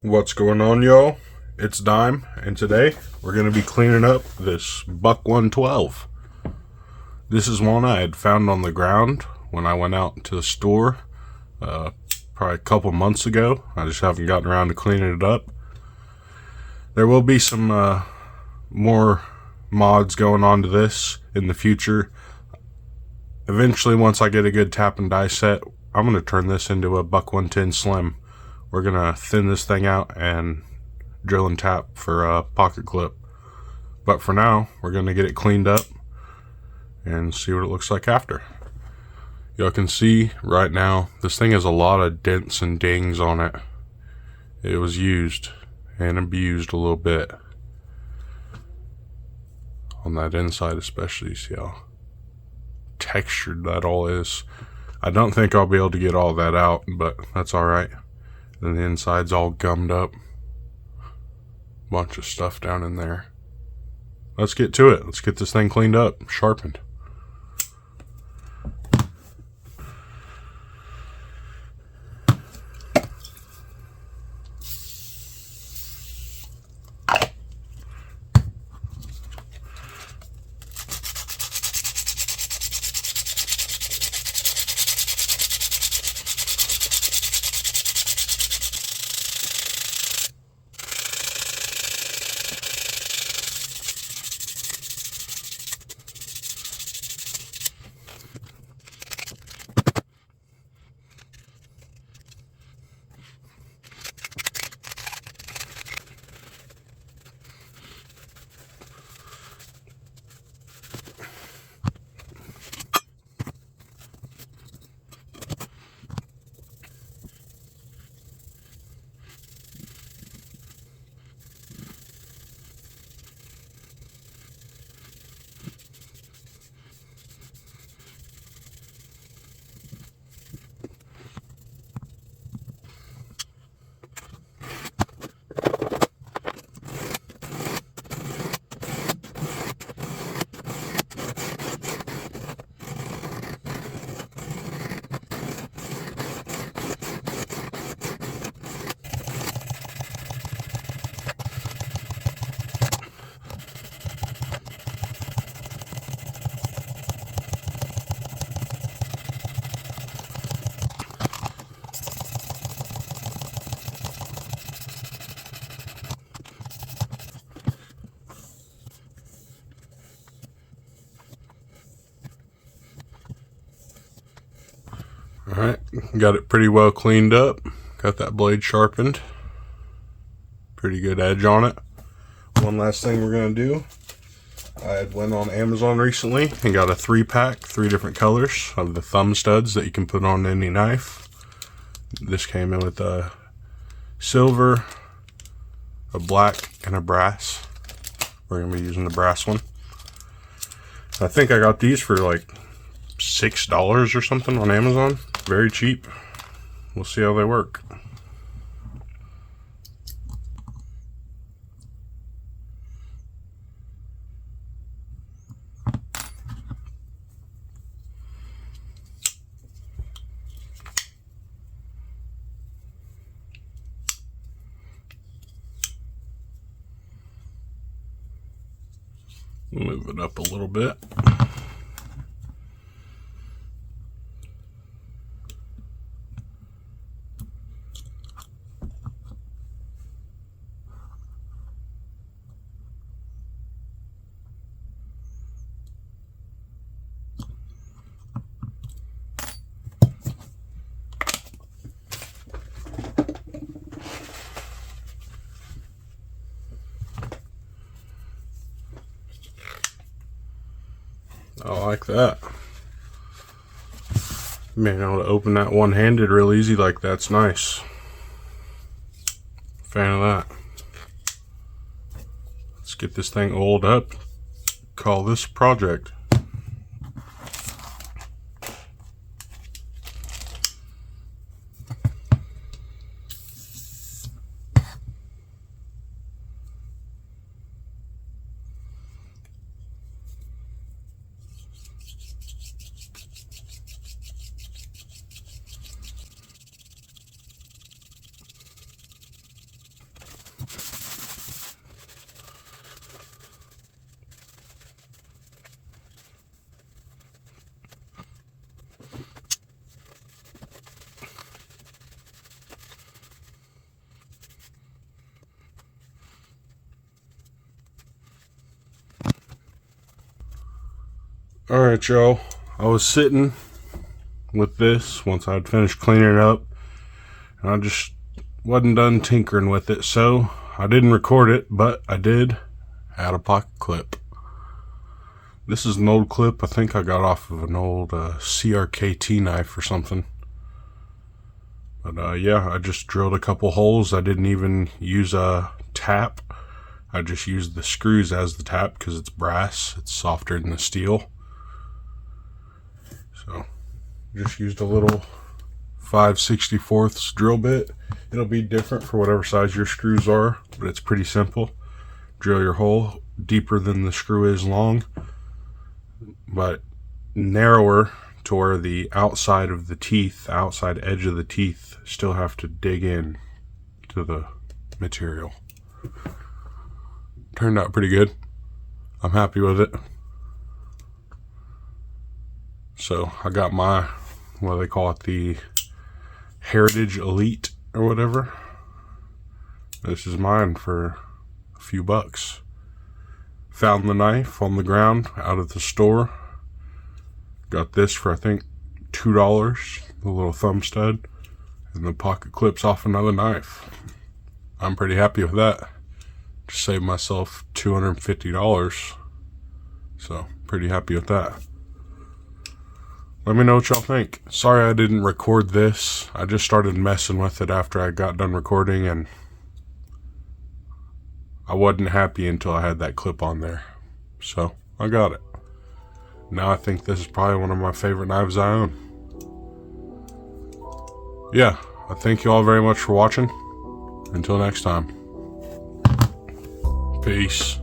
What's going on, y'all? It's Dime, and today we're going to be cleaning up this Buck 112. This is one I had found on the ground when I went out to the store probably a couple months ago. I just haven't gotten around to cleaning it up. There will be some more mods going on to this in the future. Eventually, once I get a good tap and die set, I'm going to turn this into a Buck 110 Slim. We're going to thin this thing out and drill and tap for a pocket clip. But for now, we're going to get it cleaned up and see what it looks like after. Y'all can see right now, this thing has a lot of dents and dings on it. It was used and abused a little bit. On that inside especially, see how textured that all is. I don't think I'll be able to get all that out, but that's alright. And the inside's all gummed up. Bunch of stuff down in there. Let's get to it. Let's get this thing cleaned up, sharpened. Alright, got it pretty well cleaned up. Got that blade sharpened. Pretty good edge on it. One last thing we're going to do. I had went on Amazon recently and got a 3-pack, 3 different colors of the thumb studs that you can put on any knife. This came in with a silver, a black, and a brass. We're going to be using the brass one. I think I got these for like $6 or something on Amazon. Very cheap. We'll see how they work. Move it up a little bit. I like that. Being able to open that one-handed real easy like that's nice. Fan of that. Let's get this thing oiled up. Call this a project. Alright, y'all. I was sitting with this once I'd finished cleaning it up, and I just wasn't done tinkering with it, so I didn't record it, but I did add a pocket clip. This is an old clip I think I got off of an old CRKT knife or something. But yeah, I just drilled a couple holes. I didn't even use a tap. I just used the screws as the tap because it's brass. It's softer than the steel. So just used a little 5/64 drill bit. It'll be different for whatever size your screws are, but it's pretty simple. Drill your hole deeper than the screw is long, but narrower to where the outside of the teeth, outside edge of the teeth, still have to dig in to the material. Turned out pretty good. I'm happy with it. So I got my, what do they call it, the Heritage Elite or whatever. This is mine for a few bucks. Found the knife on the ground out of the store. Got this for I think $2, the little thumb stud, and the pocket clips off another knife. I'm pretty happy with that. Just saved myself $250. So pretty happy with that. Let me know what y'all think. Sorry I didn't record this. I just started messing with it after I got done recording, and I wasn't happy until I had that clip on there. So I got it. Now I think this is probably one of my favorite knives I own. Yeah, I thank you all very much for watching. Until next time. Peace.